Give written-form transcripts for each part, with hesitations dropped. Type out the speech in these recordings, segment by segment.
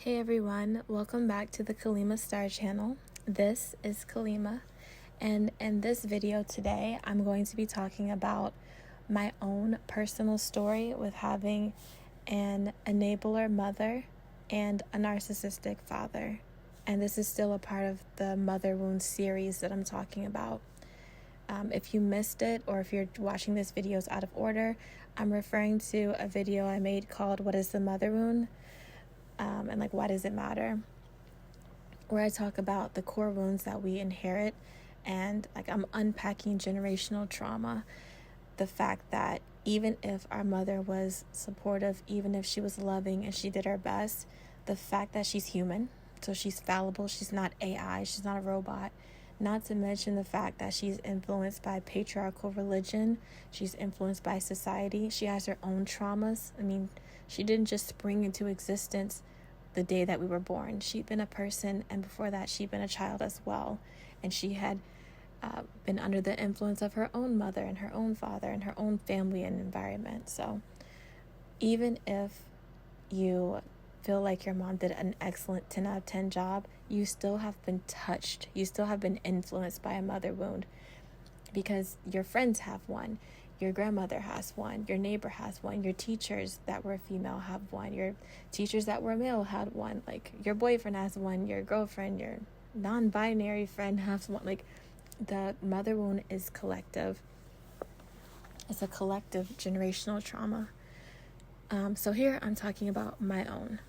Hey everyone, welcome back to the Kalima Star channel. This is Kalima, and in this video today, I'm going to be talking about my own personal story with having an enabler mother and a narcissistic father. And this is still a part of the mother wound series that I'm talking about. If you missed it, or if you're watching this video out of order, I'm referring to a video I made called What is the Mother Wound? And why does it matter, where I talk about the core wounds that we inherit, and I'm unpacking generational trauma, the fact that even if our mother was supportive, even if she was loving and she did her best, the fact that she's human, so she's fallible, she's not AI, she's not a robot, not to mention the fact that she's influenced by patriarchal religion, she's influenced by society, she has her own traumas. She didn't just spring into existence the day that we were born. She'd been a person, and before that she'd been a child as well, and she had been under the influence of her own mother and her own father and her own family and environment. So even if you feel like your mom did an excellent 10 out of 10 job, you still have been touched, you still have been influenced by a mother wound, because your friends have one, your grandmother has one, your neighbor has one, your teachers that were female have one, your teachers that were male had one, your boyfriend has one, your girlfriend, your non-binary friend has one. The mother wound is collective. It's a collective generational trauma. So here I'm talking about my own.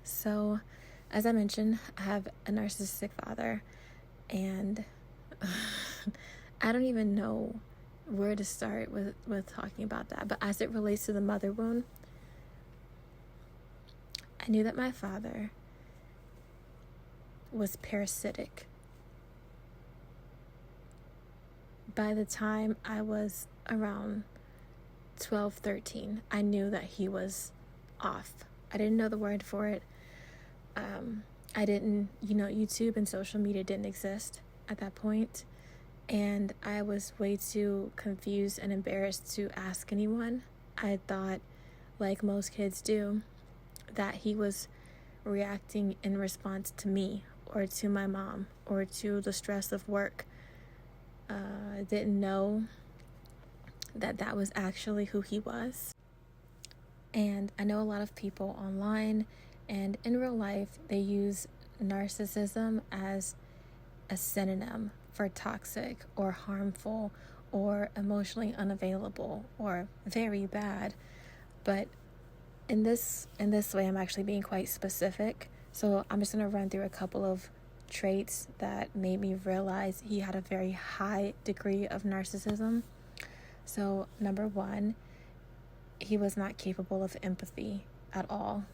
So as I mentioned, I have a narcissistic father, and I don't even know where to start with talking about that. But as it relates to the mother wound, I knew that my father was parasitic. By the time I was around 12, 13, I knew that he was off. I didn't know the word for it. I didn't, YouTube and social media didn't exist at that point. And I was way too confused and embarrassed to ask anyone. I thought, like most kids do, that he was reacting in response to me or to my mom or to the stress of work. I didn't know that that was actually who he was. And I know a lot of people online and in real life, they use narcissism as a synonym for toxic or harmful or emotionally unavailable or very bad. But in this way, I'm actually being quite specific. So I'm just going to run through a couple of traits that made me realize he had a very high degree of narcissism. So number one, he was not capable of empathy at all.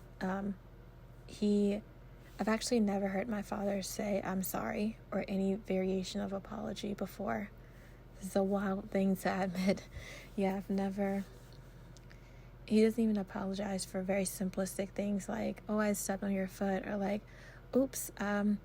I've actually never heard my father say I'm sorry or any variation of apology before. This is a wild thing to admit. Yeah, I've never. He doesn't even apologize for very simplistic things like, oh, I stepped on your foot, or oops, I'm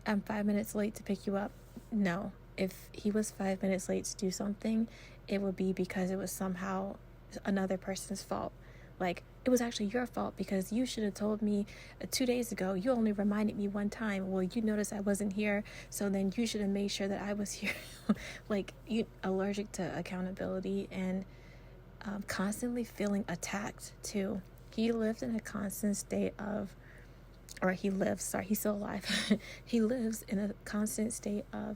5 minutes late to pick you up. No, if he was 5 minutes late to do something, it would be because it was somehow another person's fault. It was actually your fault because you should have told me 2 days ago. You only reminded me one time. Well, you noticed I wasn't here, so then you should have made sure that I was here. You allergic to accountability and constantly feeling attacked too. He lived in a constant state of, he's still alive. He lives in a constant state of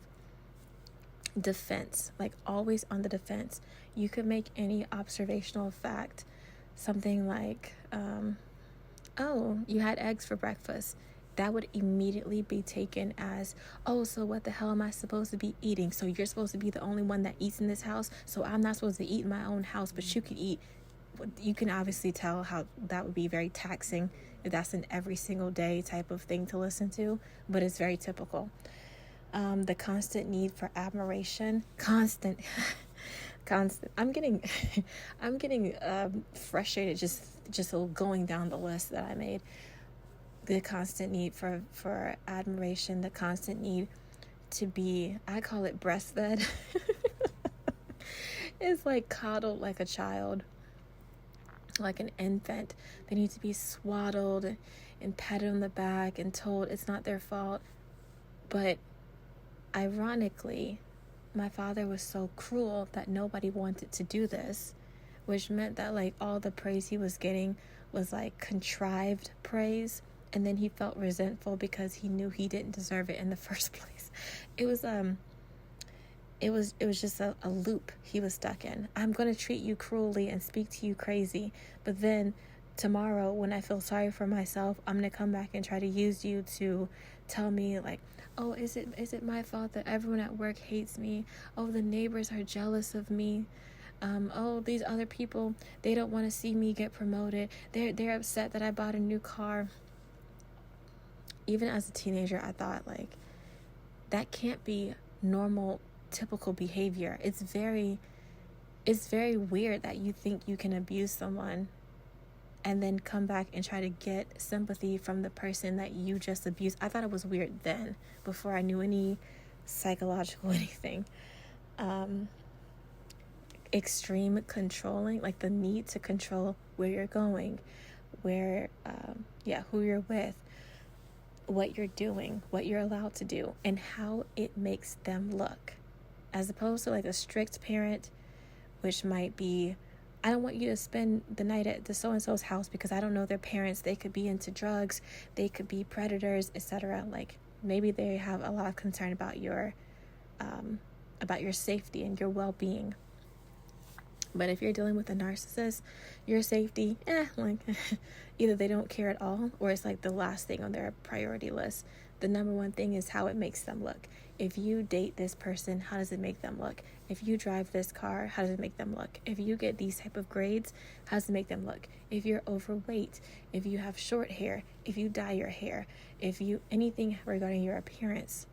defense, always on the defense. You could make any observational fact, something like, oh, you had eggs for breakfast. That would immediately be taken as, oh, so what the hell am I supposed to be eating? So you're supposed to be the only one that eats in this house, so I'm not supposed to eat in my own house, but you can eat. You can obviously tell how that would be very taxing if that's an every single day type of thing to listen to, but it's very typical. The constant need for admiration, constant. I'm getting frustrated just going down the list that I made. The constant need for admiration, the constant need to be, I call it breastfed. It's coddled like a child, like an infant. They need to be swaddled and patted on the back and told it's not their fault. But ironically, my father was so cruel that nobody wanted to do this, which meant that like all the praise he was getting was like contrived praise, and then he felt resentful because he knew he didn't deserve it in the first place. It was just a loop he was stuck in. I'm going to treat you cruelly and speak to you crazy, but then tomorrow when I feel sorry for myself, I'm going to come back and try to use you to tell me like, oh, is it my fault that everyone at work hates me? Oh, the neighbors are jealous of me. Oh, these other people, they don't want to see me get promoted. They're upset that I bought a new car. Even as a teenager, I thought like that can't be normal, typical behavior. It's very weird that you think you can abuse someone and then come back and try to get sympathy from the person that you just abused. I thought it was weird then, before I knew any psychological anything. Extreme controlling, like the need to control where you're going, who you're with, what you're doing, what you're allowed to do, and how it makes them look. As opposed to like a strict parent, which might be, I don't want you to spend the night at the so-and-so's house because I don't know their parents. They could be into drugs. They could be predators, etc. Like maybe they have a lot of concern about your safety and your well-being. But if you're dealing with a narcissist, your safety, either they don't care at all or it's like the last thing on their priority list. The number one thing is how it makes them look. If you date this person, how does it make them look? If you drive this car, how does it make them look? If you get these type of grades, how does it make them look? If you're overweight, if you have short hair, if you dye your hair, anything regarding your appearance,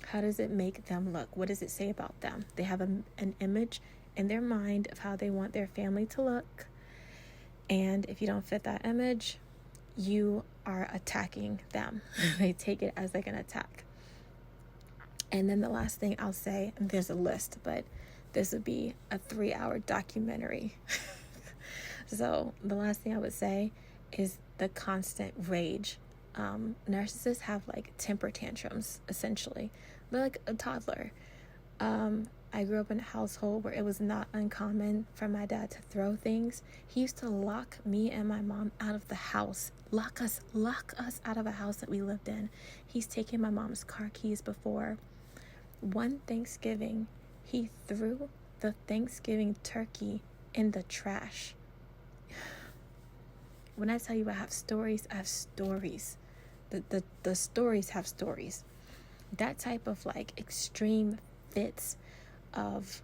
how does it make them look? What does it say about them? They have an image in their mind of how they want their family to look. And if you don't fit that image, you are attacking them. They take it as like an attack. And then the last thing I'll say, and there's a list, but this would be a 3-hour documentary. So the last thing I would say is the constant rage. Narcissists have like temper tantrums, essentially. They're like a toddler. I grew up in a household where it was not uncommon for my dad to throw things. He used to lock me and my mom out of the house. Lock us out of a house that we lived in. He's taken my mom's car keys before. One Thanksgiving, he threw the Thanksgiving turkey in the trash. When I tell you I have stories, I have stories. The stories have stories. That type of like extreme fits of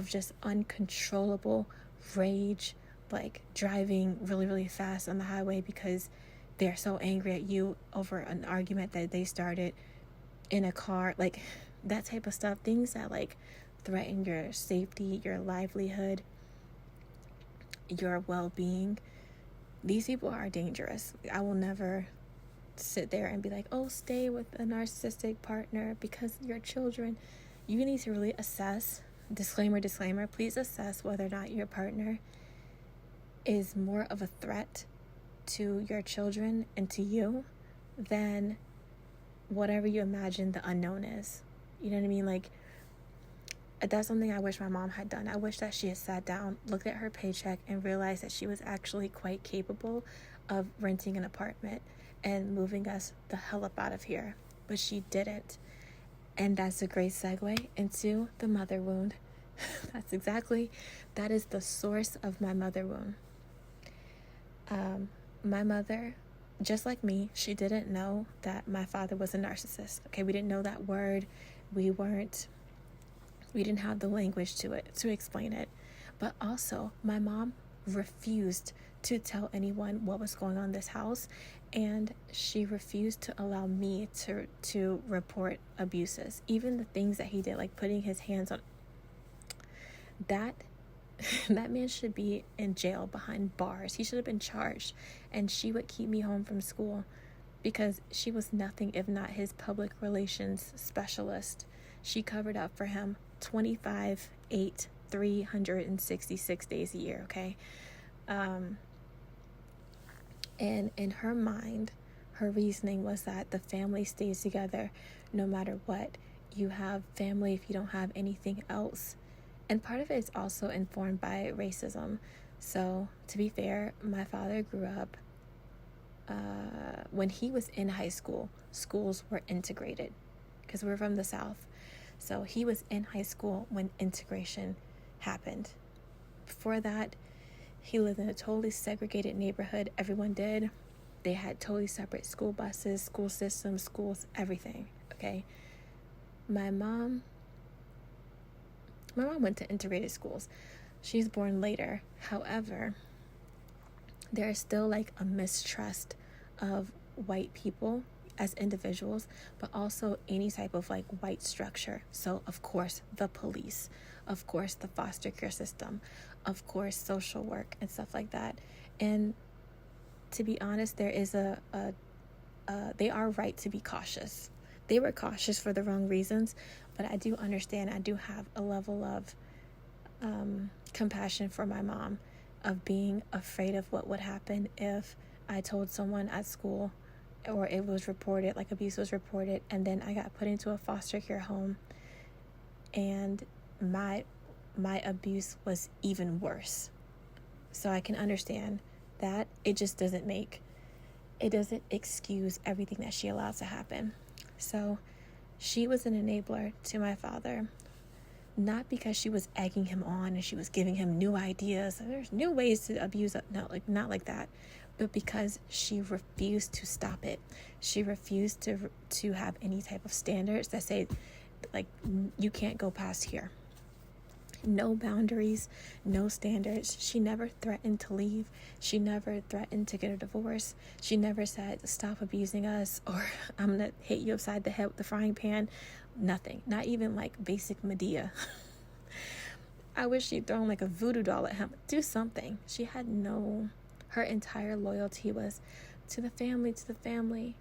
just uncontrollable rage, like driving really, really fast on the highway because they're so angry at you over an argument that they started in a car, like that type of stuff, things that like threaten your safety, your livelihood, your well-being. These people are dangerous. I will never sit there and be like, oh, stay with a narcissistic partner because your children. You need to really assess, disclaimer, please assess whether or not your partner is more of a threat to your children and to you than whatever you imagine the unknown is. You know what I mean? Like, that's something I wish my mom had done. I wish that she had sat down, looked at her paycheck, and realized that she was actually quite capable of renting an apartment and moving us the hell up out of here. But she didn't. And that's a great segue into the mother wound. That is the source of my mother wound. My mother, just like me, she didn't know that my father was a narcissist. Okay, we didn't know that word. We didn't have the language to explain it. But also, my mom refused to tell anyone what was going on in this house, and she refused to allow me to report abuses, even the things that he did, like putting his hands on that man should be in jail behind bars. He should have been charged, and she would keep me home from school because she was nothing if not his public relations specialist. She covered up for him 366 days a year, okay? And in her mind, her reasoning was that the family stays together no matter what. You have family if you don't have anything else. And part of it is also informed by racism. So, to be fair, my father grew up, when he was in high school, schools were integrated because we're from the South. So he was in high school when integration happened. Before that, he lived in a totally segregated neighborhood. Everyone did. They had totally separate school buses, school systems, schools, everything. Okay. My mom went to integrated schools. She was born later. However, there is still like a mistrust of white people as individuals, but also any type of like white structure. So of course the police, of course the foster care system, of course social work and stuff like that. And to be honest, there is they are right to be cautious. They were cautious for the wrong reasons, but I do understand. I do have a level of compassion for my mom, of being afraid of what would happen if I told someone at school, or it was reported, like abuse was reported, and then I got put into a foster care home, and my abuse was even worse. So I can understand that. It just doesn't excuse everything that she allowed to happen. So she was an enabler to my father, not because she was egging him on and she was giving him new ideas. There's new ways to abuse, not like that, but because she refused to stop it. She refused to have any type of standards that say, like, you can't go past here. No boundaries, no standards. She never threatened to leave. She never threatened to get a divorce. She never said, stop abusing us, or I'm going to hit you upside the head with the frying pan. Nothing. Not even like basic Medea. I wish she'd thrown like a voodoo doll at him. Do something. She had her entire loyalty was to the family.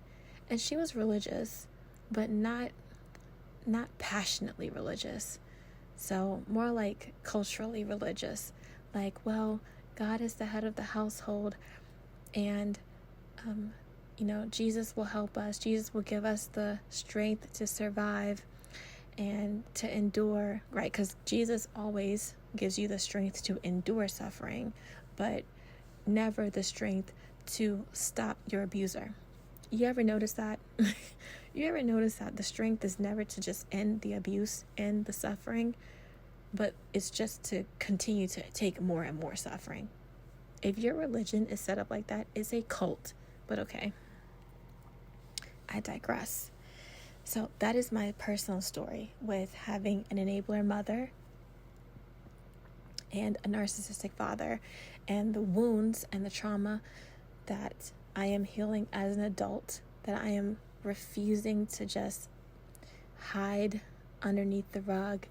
And she was religious, but not passionately religious. So more like culturally religious. Like, well, God is the head of the household, and Jesus will help us. Jesus will give us the strength to survive and to endure, right? Because Jesus always gives you the strength to endure suffering, but never the strength to stop your abuser. You ever notice that? You ever notice that the strength is never to just end the abuse, end the suffering, but it's just to continue to take more and more suffering? If your religion is set up like that, it's a cult. But okay, I digress. So that is my personal story with having an enabler mother and a narcissistic father, and the wounds and the trauma that I am healing as an adult, that I am refusing to just hide underneath the rug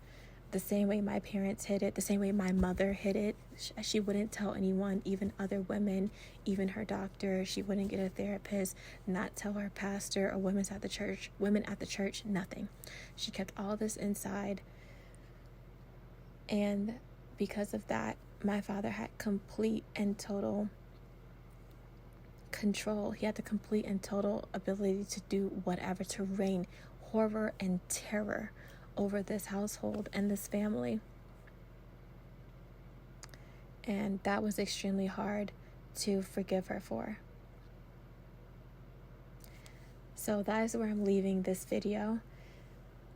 the same way my parents hid it, the same way my mother hid it. She wouldn't tell anyone, even other women, even her doctor. She wouldn't get a therapist, not tell her pastor or women at the church, nothing. She kept all this inside. And because of that, my father had complete and total control. He had the complete and total ability to do whatever, to reign horror and terror over this household and this family. And that was extremely hard to forgive her for. So that is where I'm leaving this video.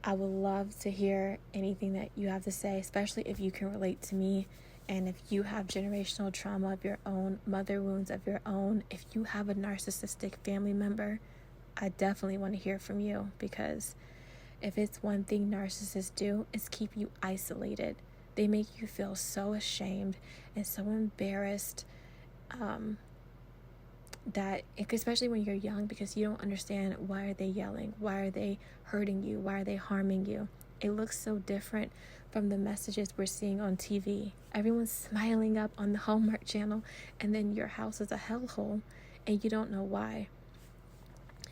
I would love to hear anything that you have to say, especially if you can relate to me, and if you have generational trauma of your own, mother wounds of your own, if you have a narcissistic family member. I definitely want to hear from you, because if it's one thing narcissists do, is keep you isolated. They make you feel so ashamed and so embarrassed, that, especially when you're young, because you don't understand, why are they yelling? Why are they hurting you? Why are they harming you? It looks so different from the messages we're seeing on TV. Everyone's smiling up on the Hallmark Channel, and then your house is a hellhole, and you don't know why.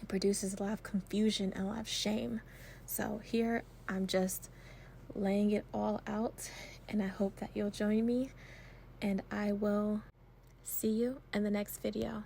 It produces a lot of confusion and a lot of shame. So here, I'm just laying it all out, and I hope that you'll join me, and I will see you in the next video.